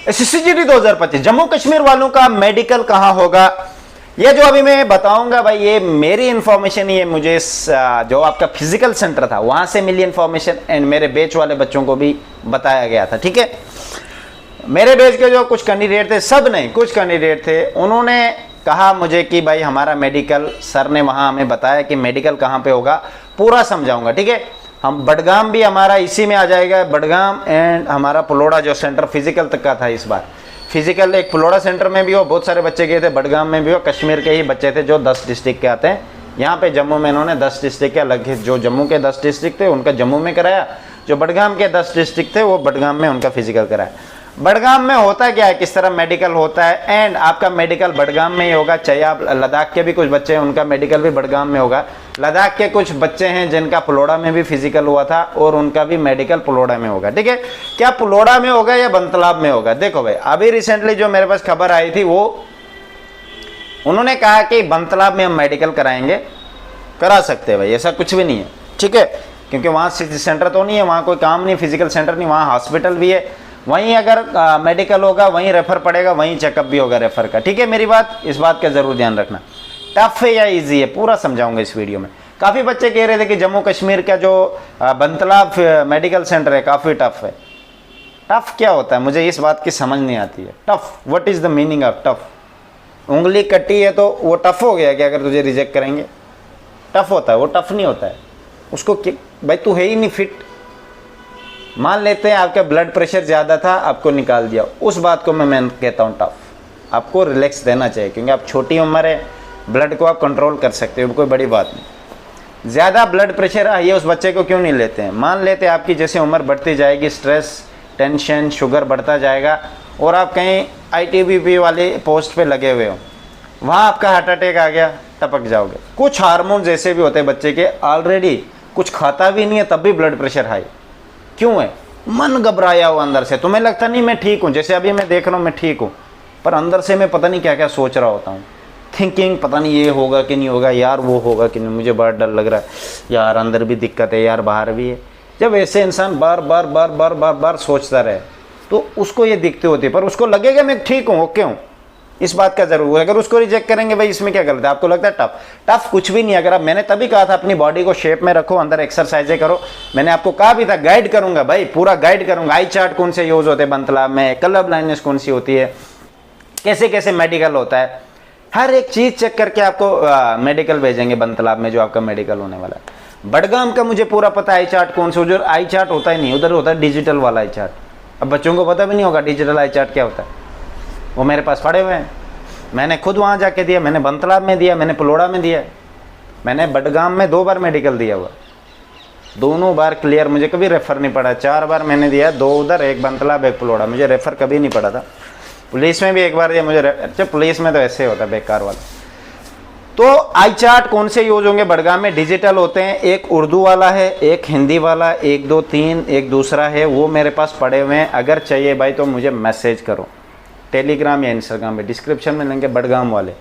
SSCGD 2025 Jammu Kashmir वालों का medical कहां होगा, ये जो अभी मैं बताऊंगा भाई, ये मेरी इंफॉर्मेशन, ये मुझे जो आपका फिजिकल सेंटर था वहां से मिली इंफॉर्मेशन एंड मेरे बैच वाले बच्चों को भी बताया गया था। ठीक है, मेरे बैच के जो कुछ कैंडिडेट थे, सब नहीं कुछ कैंडिडेट थे, उन्होंने कहा मुझे कि भाई हमारा मेडिकल, सर ने वहां हमें बताया कि मेडिकल कहां पे होगा, पूरा समझाऊंगा। ठीक है, हम बडगाम भी हमारा इसी में आ जाएगा, बडगाम एंड हमारा पुलोड़ा जो सेंटर फिजिकल तक का था, इस बार फिजिकल एक पुलोड़ा सेंटर में भी हो, बहुत सारे बच्चे गए थे, बडगाम में भी हो, कश्मीर के ही बच्चे थे जो 10 डिस्ट्रिक्ट के आते हैं। यहाँ पे जम्मू में इन्होंने 10 डिस्ट्रिक्ट के अलग, जो जम्मू के 10 डिस्ट्रिक्ट थे उनका जम्मू में कराया, जो बडगाम के 10 डिस्ट्रिक्ट थे वो बडगाम में उनका फिजिकल कराया। बडगाम में होता क्या है, किस तरह मेडिकल होता है, एंड आपका मेडिकल बडगाम में ही होगा, चाहे आप लद्दाख के भी कुछ बच्चे हैं उनका मेडिकल भी बडगाम में होगा, लद्दाख के कुछ बच्चे हैं जिनका पुलोड़ा में भी फिजिकल हुआ था और उनका भी मेडिकल पुलोड़ा में होगा। ठीक है, क्या पुलोड़ा में होगा या बंतलाब में होगा? देखो भाई, अभी रिसेंटली जो मेरे पास खबर आई थी, वो उन्होंने कहा कि बंतलाब में हम मेडिकल कराएंगे, करा सकते हैं भाई, ऐसा कुछ भी नहीं है। ठीक है, क्योंकि वहाँ सेंटर तो नहीं है, वहाँ कोई काम नहीं, फिजिकल सेंटर नहीं, वहाँ हॉस्पिटल भी है, वहीं अगर मेडिकल होगा वहीं रेफर पड़ेगा, वहीं चेकअप भी होगा रेफर का। ठीक है, मेरी बात, इस बात का जरूर ध्यान रखना। टफ है या इजी है, पूरा समझाऊंगा इस वीडियो में। काफ़ी बच्चे कह रहे थे कि जम्मू कश्मीर का जो बंतलाब मेडिकल सेंटर है काफ़ी टफ है। टफ क्या होता है, मुझे इस बात की समझ नहीं आती है। Tough, what is the meaning of tough? उंगली कटी है तो वो टफ हो गया क्या अगर तुझे रिजेक्ट करेंगे? टफ होता है वो, टफ नहीं होता है उसको। भाई तू है ही नहीं फिट, मान लेते हैं आपका ब्लड प्रेशर ज़्यादा था, आपको निकाल दिया, उस बात को मैं कहता हूँ टफ। आपको रिलैक्स देना चाहिए, क्योंकि आप छोटी उम्र है, ब्लड को आप कंट्रोल कर सकते हो, कोई बड़ी बात नहीं। ज़्यादा ब्लड प्रेशर है उस बच्चे को क्यों नहीं लेते हैं? मान लेते हैं आपकी जैसे उम्र बढ़ती जाएगी, स्ट्रेस, टेंशन, शुगर बढ़ता जाएगा और आप कहीं ITBP वाले पोस्ट पे लगे हुए हो, वहाँ आपका हार्ट अटैक आ गया, टपक जाओगे। कुछ हार्मोन जैसे भी होते हैं बच्चे के, ऑलरेडी कुछ खाता भी नहीं है तब भी ब्लड प्रेशर हाई क्यों है? मन घबराया हुआ अंदर से, तुम्हें लगता नहीं मैं ठीक हूँ, जैसे अभी मैं देख रहा हूँ मैं ठीक हूँ, पर अंदर से मैं पता नहीं क्या क्या सोच रहा होता हूँ, थिंकिंग, पता नहीं ये होगा कि नहीं होगा यार, वो होगा कि नहीं, मुझे बड़ा डर लग रहा है यार, अंदर भी दिक्कत है यार, बाहर भी है। जब ऐसे इंसान बार बार बार बार बार बार सोचता रहे तो उसको ये दिक्कत होती है, पर उसको लगेगा मैं ठीक हूँ, ओके हूँ, इस बात का जरूर। अगर उसको रिजेक्ट करेंगे भाई इसमें क्या गलत है? आपको लगता है टफ? टफ कुछ भी नहीं। अगर आप, मैंने तभी कहा था अपनी बॉडी को शेप में रखो, अंदर एक्सरसाइजें करो, मैंने आपको कहा भी था गाइड करूंगा भाई, पूरा गाइड करूंगा। आई चार्ट कौन से यूज होते हैं बंतलाब में, कलर ब्लाइंडनेस कौन सी होती है, कैसे कैसे मेडिकल होता है, हर एक चीज चेक करके आपको मेडिकल भेजेंगे बंतलाब में जो आपका मेडिकल होने वाला है। बडगाम का मुझे पूरा पता है आई चार्ट कौन सा, उधर आई चार्ट होता ही नहीं, उधर होता है डिजिटल वाला आई चार्ट। अब बच्चों को पता भी नहीं होगा डिजिटल आई चार्ट क्या होता है, वो मेरे पास पड़े हुए हैं, मैंने खुद वहाँ जाके दिया, मैंने बंतलाब में दिया, मैंने पुलोड़ा में दिया, मैंने बडगाम में 2 बार मेडिकल दिया हुआ, दोनों बार क्लियर, मुझे कभी रेफर नहीं पड़ा। 4 बार मैंने दिया, 2 उधर, 1 बंतलाब, 1 पुलोड़ा, मुझे रेफर कभी नहीं पड़ा था। पुलिस में भी 1 बार दिया मुझे, अच्छा पुलिस में तो ऐसे होता है बेकार वाला। तो आई चार्ट कौन से यूज होंगे बडगाम में? डिजिटल होते हैं, एक उर्दू वाला है, एक हिंदी वाला, 1 2 3, एक दूसरा है, वो मेरे पास पड़े हुए हैं। अगर चाहिए भाई तो मुझे मैसेज करो, टेलीग्राम या इंस्टाग्राम में, डिस्क्रिप्शन में लेंगे बडगाम वाले।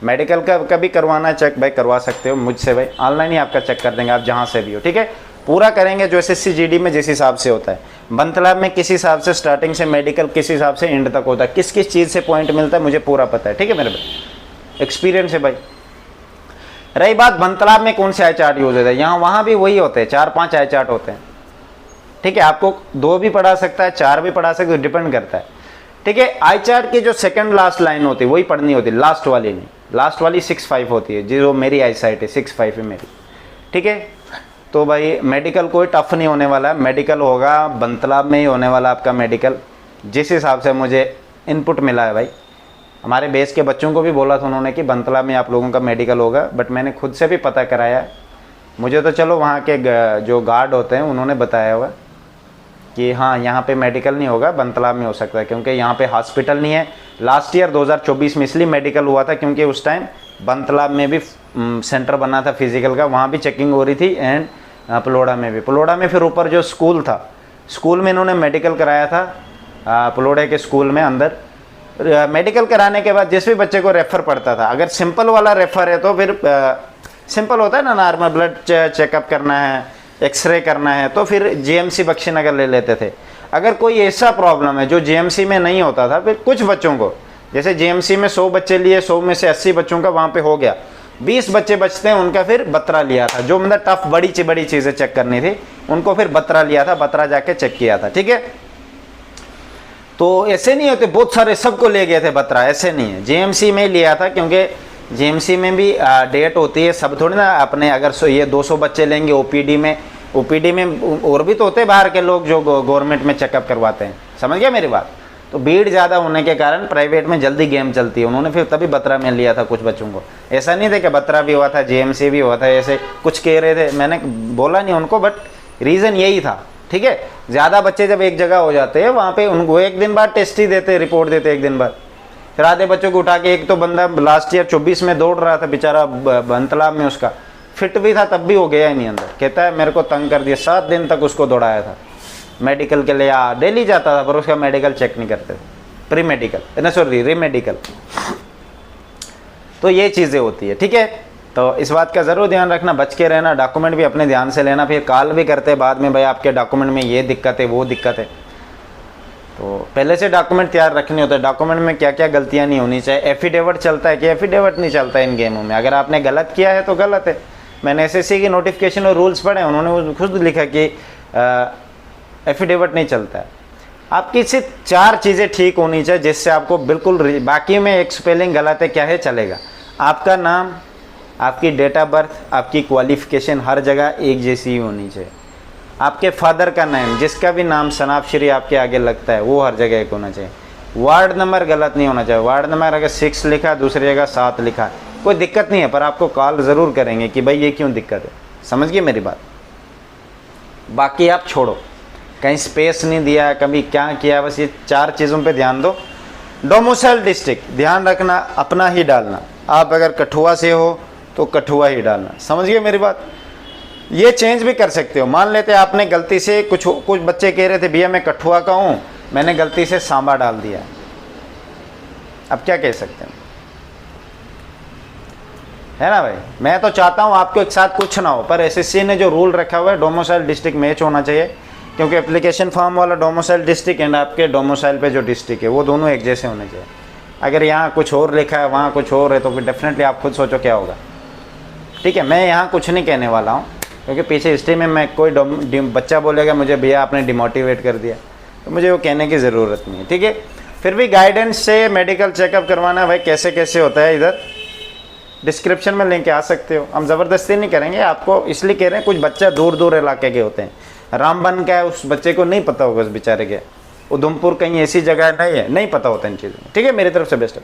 मेडिकल का कभी करवाना है चेक भाई, करवा सकते हो मुझसे भाई, ऑनलाइन ही आपका चेक कर देंगे, आप जहाँ से भी हो। ठीक है, पूरा करेंगे जो SSCGD में जिस हिसाब से होता है, बंतलाब में किस हिसाब से स्टार्टिंग से मेडिकल किस हिसाब से एंड तक होता है, किस किस चीज़ से पॉइंट मिलता है, मुझे पूरा पता है। ठीक है मेरे भाई, एक्सपीरियंस है भाई। रही बात बंतलाब में कौन से आई चार्ट यूज होता है, यहाँ वहाँ भी वही होते हैं, 4-5 आई चार्ट होते हैं। ठीक है, आपको 2 भी पढ़ा सकता है, 4 भी पढ़ा सकते, डिपेंड करता है। ठीक है, आई चार्ट की जो सेकंड लास्ट लाइन होती है वही पढ़नी होती है, लास्ट वाली नहीं। लास्ट वाली 6-5 होती है, जो मेरी आई साइट है 6-5 है मेरी। ठीक है, तो भाई मेडिकल कोई टफ नहीं होने वाला है, मेडिकल होगा बंतलाब में ही होने वाला आपका मेडिकल, जिस हिसाब से मुझे इनपुट मिला है भाई। हमारे बेस के बच्चों को भी बोला था उन्होंने कि बंतलाब में आप लोगों का मेडिकल होगा, बट मैंने खुद से भी पता कराया, मुझे तो चलो वहाँ के जो गार्ड होते हैं उन्होंने बताया हुआ कि हाँ यहाँ पे मेडिकल नहीं होगा, बंतलाब में हो सकता है, क्योंकि यहाँ पे हॉस्पिटल नहीं है। लास्ट ईयर 2024 में इसलिए मेडिकल हुआ था क्योंकि उस टाइम बंतलाब में भी सेंटर बना था फिजिकल का, वहाँ भी चेकिंग हो रही थी, एंड पुलोड़ा में भी। पुलोड़ा में फिर ऊपर जो स्कूल था, स्कूल में इन्होंने मेडिकल कराया था, पुलोड़े के स्कूल में अंदर। मेडिकल कराने के बाद जिस भी बच्चे को रेफ़र पड़ता था, अगर सिंपल वाला रेफ़र है तो फिर सिंपल होता है ना, नॉर्मल ब्लड चेकअप करना है, एक्सरे करना है, तो फिर GMC बख्शीनगर ले लेते थे। अगर कोई ऐसा प्रॉब्लम है जो जीएमसी में नहीं होता था, फिर कुछ बच्चों को, जैसे जीएमसी में 100 बच्चे लिए, 100 में से 80 बच्चों का वहाँ पे हो गया, 20 बच्चे बचते हैं, उनका फिर बत्रा लिया था, जो मतलब टफ बड़ी चीज़ें चेक करनी थी उनको फिर बत्रा लिया था, बत्रा जाके चेक किया था। ठीक है, तो ऐसे नहीं होते बहुत सारे सबको ले गए थे बत्रा, ऐसे नहीं है। जीएमसी में लिया था, क्योंकि जीएमसी में भी डेट होती है, सब थोड़ी ना अपने, अगर ये 200 बच्चे लेंगे ओपीडी में और भी तो होते हैं बाहर के लोग जो गवर्नमेंट में चेकअप करवाते हैं, समझ गया मेरी बात। तो भीड़ ज़्यादा होने के कारण प्राइवेट में जल्दी गेम चलती है, उन्होंने फिर तभी बत्रा में लिया था कुछ बच्चों को। ऐसा नहीं था कि बत्रा भी हुआ था, जीएमसी भी हुआ था, ऐसे कुछ कह रहे थे, मैंने बोला नहीं उनको, बट रीज़न यही था। ठीक है, ज़्यादा बच्चे जब एक जगह हो जाते हैं वहाँ पे उनको एक दिन बाद टेस्ट ही देते, रिपोर्ट देते एक दिन बाद। फिर आधे बच्चों को उठा के, एक तो बंदा लास्ट ईयर 24 में दौड़ रहा था बेचारा बनतलाब में, उसका फिट भी था तब भी वो गया ही नहीं अंदर, कहता है मेरे को तंग कर दिया, 7 दिन तक उसको दौड़ाया था मेडिकल के लिए, डेली जाता था पर उसका मेडिकल चेक नहीं करते थे, प्री मेडिकल ना सॉरी री मेडिकल। तो ये चीज़ें होती है। ठीक है, तो इस बात का ज़रूर ध्यान रखना, बच के रहना, डॉक्यूमेंट भी अपने ध्यान से लेना, फिर कॉल भी करते बाद में, भाई आपके डॉक्यूमेंट में ये दिक्कत है वो दिक्कत है, तो पहले से डॉक्यूमेंट तैयार रखने होते हैं। डॉक्यूमेंट में क्या क्या गलतियाँ नहीं होनी चाहिए। एफिडेविट चलता है कि एफिडेविट नहीं चलता है इन गेमों में, अगर आपने गलत किया है तो गलत है। मैंने एसएससी की नोटिफिकेशन और रूल्स पढ़े, उन्होंने खुद लिखा कि एफिडेविट नहीं चलता है। आपकी सिर्फ 4 चीज़ें ठीक होनी चाहिए जिससे आपको बिल्कुल, बाकी में एक स्पेलिंग गलत है क्या है चलेगा। आपका नाम, आपकी डेट ऑफ बर्थ, आपकी क्वालिफिकेशन हर जगह एक जैसी ही होनी चाहिए। आपके फादर का नेम, जिसका भी नाम शनाब श्री आपके आगे लगता है, वो हर जगह एक होना चाहिए। वार्ड नंबर गलत नहीं होना चाहिए, वार्ड नंबर अगर 6 लिखा दूसरी जगह 7 लिखा, कोई दिक्कत नहीं है, पर आपको कॉल ज़रूर करेंगे कि भाई ये क्यों दिक्कत है, समझ गए मेरी बात। बाकी आप छोड़ो, कहीं स्पेस नहीं दिया, कभी क्या किया, बस ये 4 चीज़ों पे ध्यान दो। डोमिसाइल डिस्ट्रिक्ट ध्यान रखना, अपना ही डालना। आप अगर कठुआ से हो तो कठुआ ही डालना, समझ गए मेरी बात। ये चेंज भी कर सकते हो, मान लेते आपने गलती से, कुछ बच्चे कह रहे थे भैया मैं कठुआ का हूँ, मैंने गलती से सांबा डाल दिया, अब क्या कह सकते हैं, है ना भाई। मैं तो चाहता हूँ आपको एक साथ कुछ ना हो, पर एसएससी ने जो रूल रखा हुआ है डोमिसाइल डिस्ट्रिक्ट मैच होना चाहिए, क्योंकि एप्लीकेशन फॉर्म वाला डोमिसाइल डिस्ट्रिक्ट एंड आपके डोमिसाइल पे जो डिस्ट्रिक्ट है वो दोनों एक जैसे होने चाहिए। अगर यहाँ कुछ और लिखा है वहाँ कुछ और है तो फिर डेफिनेटली आप खुद सोचो क्या होगा। ठीक है, मैं यहाँ कुछ नहीं कहने वाला हूँ, क्योंकि पीछे हिस्ट्री में मैं कोई बच्चा बोलेगा मुझे भैया आपने डिमोटिवेट कर दिया, तो मुझे वो कहने की ज़रूरत नहीं है। ठीक है, फिर भी गाइडेंस से मेडिकल चेकअप करवाना भाई कैसे कैसे होता है, इधर डिस्क्रिप्शन में लिंक आ सकते हो। हम ज़बरदस्ती नहीं करेंगे आपको, इसलिए कह रहे हैं कुछ बच्चा दूर दूर इलाके के होते हैं, रामबन का है उस बच्चे को नहीं पता होगा, उस बेचारे के उधमपुर कहीं ऐसी जगह नहीं है, नहीं पता होता इन चीज़ों में। ठीक है, मेरी तरफ से बेस्ट है।